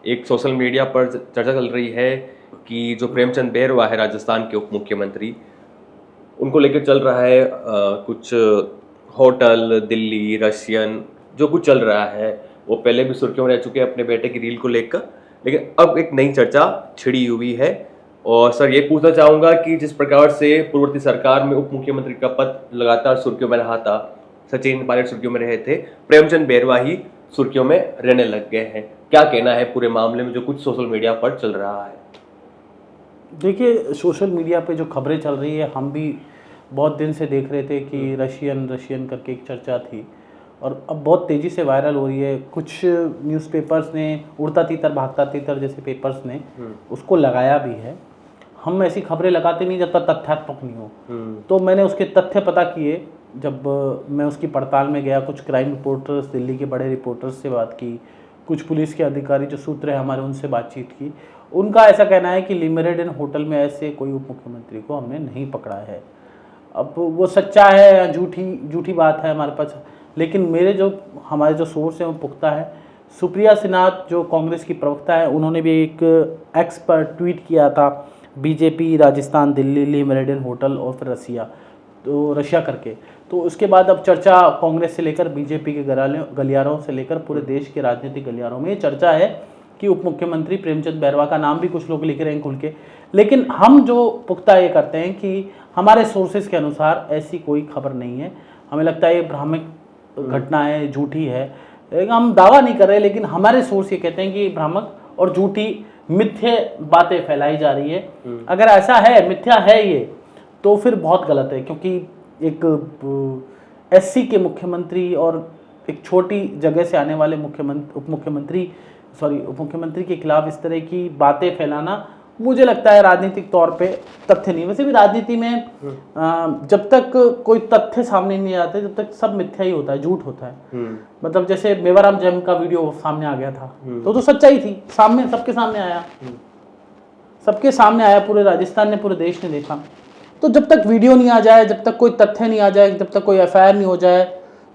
एक social media पर चर्चा चल रही है कि जो प्रेमचंद बैरवा है राजस्थान के उप मुख्यमंत्री, उनको लेकर चल रहा है कुछ होटल दिल्ली रशियन जो कुछ चल रहा है, वो पहले भी सुर्खियों में रह चुके हैं अपने बेटे की रील को लेकर, लेकिन अब एक नई चर्चा छिड़ी हुई है। और सर ये पूछना चाहूँगा कि जिस प्रकार से पूर्ववर्ती सरकार में उप मुख्यमंत्री का पद लगातार सुर्खियों में रहा था, सचिन पायलट सुर्खियों में रहे थे, प्रेमचंद बैरवा ही सुर्खियों में रहने लग गए हैं। क्या कहना है पूरे मामले में जो कुछ सोशल मीडिया पर चल रहा है? देखिए, सोशल मीडिया पे जो खबरें चल रही है, हम भी बहुत दिन से देख रहे थे कि रशियन करके एक चर्चा थी और अब बहुत तेज़ी से वायरल हो रही है। कुछ न्यूज़पेपर्स ने, उड़ता तीतर भागता तीतर जैसे पेपर्स ने उसको लगाया भी है। हम ऐसी खबरें लगाते नहीं जब तक तथ्यात्मक नहीं हो। तो मैंने उसके तथ्य पता किए, जब मैं उसकी पड़ताल में गया, कुछ क्राइम रिपोर्टर्स, दिल्ली के बड़े रिपोर्टर्स से बात की, कुछ पुलिस के अधिकारी जो सूत्र है हमारे, उनसे बातचीत की। उनका ऐसा कहना है कि लिमेरिडन होटल में ऐसे कोई उप मुख्यमंत्री को हमने नहीं पकड़ा है। अब वो सच्चा है या झूठी बात है हमारे पास, लेकिन हमारे जो सोर्स हैं वो पुख्ता है। सुप्रिया सिन्हा जो कांग्रेस की प्रवक्ता है, उन्होंने भी एक एक्स पर ट्वीट किया था, बीजेपी राजस्थान दिल्ली लिमेरिडन होटल और फिर रशिया करके। तो उसके बाद अब चर्चा कांग्रेस से लेकर बीजेपी के गलियारों से लेकर पूरे देश के राजनीतिक गलियारों में ये चर्चा है कि उप मुख्यमंत्री प्रेमचंद बैरवा का नाम भी कुछ लोग लिख रहे हैं खुल के। लेकिन हम जो पुख्ता ये करते हैं कि हमारे सोर्सेज के अनुसार ऐसी कोई खबर नहीं है। हमें लगता है ये भ्रामक घटना है, झूठी है। हम दावा नहीं कर रहे, लेकिन हमारे सोर्स ये कहते हैं कि भ्रामक और झूठी मिथ्या बातें फैलाई जा रही है। अगर ऐसा है, मिथ्या है ये, तो फिर बहुत गलत है, क्योंकि एक एससी के मुख्यमंत्री और एक छोटी जगह से आने वाले उप मुख्यमंत्री के खिलाफ इस तरह की बातें फैलाना, मुझे लगता है राजनीतिक तौर पे तथ्य नहीं। वैसे भी राजनीति में जब तक कोई तथ्य सामने नहीं आते, जब तक सब मिथ्या ही होता है, झूठ होता है। मतलब जैसे मेवाराम जैम का वीडियो सामने आ गया था, तो सच्चाई थी, सामने सबके सामने आया, पूरे राजस्थान ने, पूरे देश ने देखा। तो जब तक वीडियो नहीं आ जाए, जब तक कोई तथ्य नहीं आ जाए, जब तक कोई एफआईआर नहीं हो जाए,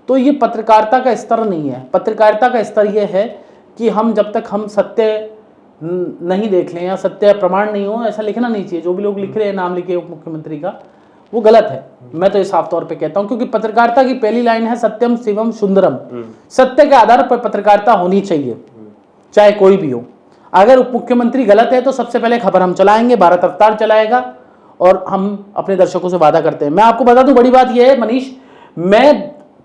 तो ये पत्रकारिता का स्तर नहीं है। पत्रकारिता का स्तर ये है कि जब तक हम सत्य नहीं देख लें या सत्य प्रमाण नहीं हो, ऐसा लिखना नहीं चाहिए। जो भी लोग लिख रहे हैं, नाम लिखे उप मुख्यमंत्री का, वो गलत है। मैं तो ये साफ तौर पे कहता हूँ, क्योंकि पत्रकारिता की पहली लाइन है सत्यम शिवम सुंदरम। सत्य के आधार पर पत्रकारिता होनी चाहिए, चाहे कोई भी हो। अगर उप मुख्यमंत्री गलत है तो सबसे पहले खबर हम चलाएंगे, भारत अवतार चलाएगा, और हम अपने दर्शकों से वादा करते हैं। मैं आपको बता दूं, बड़ी बात यह है मनीष, मैं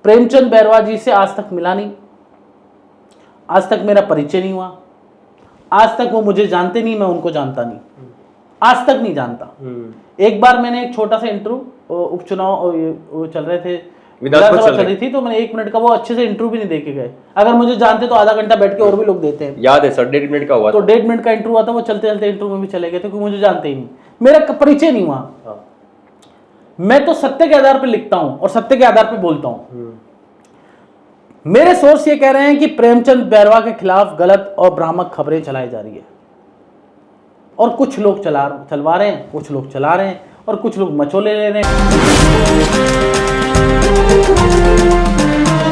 प्रेमचंद बैरवा जी से आज तक मिला नहीं, आज तक मेरा परिचय नहीं हुआ, आज तक वो मुझे जानते नहीं, मैं उनको जानता नहीं, आज तक नहीं जानता। एक बार मैंने एक छोटा सा इंटरव्यू, उपचुनाव वो चल रहे थे, विधानसभा चल रही थी, तो मैंने 1 मिनट का वो अच्छे से इंटरव्यू भी नहीं दे के गए। अगर मुझे जानते तो आधा घंटा बैठ के और भी लोग देते हैं। याद है सर, 1.5 मिनट का हुआ तो 1.5 मिनट का इंटरव्यू हुआ था, वो चलते चलते इंटरव्यू में भी चले गए थे, क्योंकि मुझे जानते ही नहीं, मेरा परिचय नहीं हुआ। मैं तो सत्य के आधार पर लिखता हूं और सत्य के आधार पर बोलता हूं। मेरे सोर्स ये कह रहे हैं कि प्रेमचंद बैरवा के खिलाफ गलत और भ्रामक खबरें चलाई जा रही है, और कुछ लोग चलवा रहे हैं, कुछ लोग चला रहे हैं, और कुछ लोग मचोले ले रहे हैं।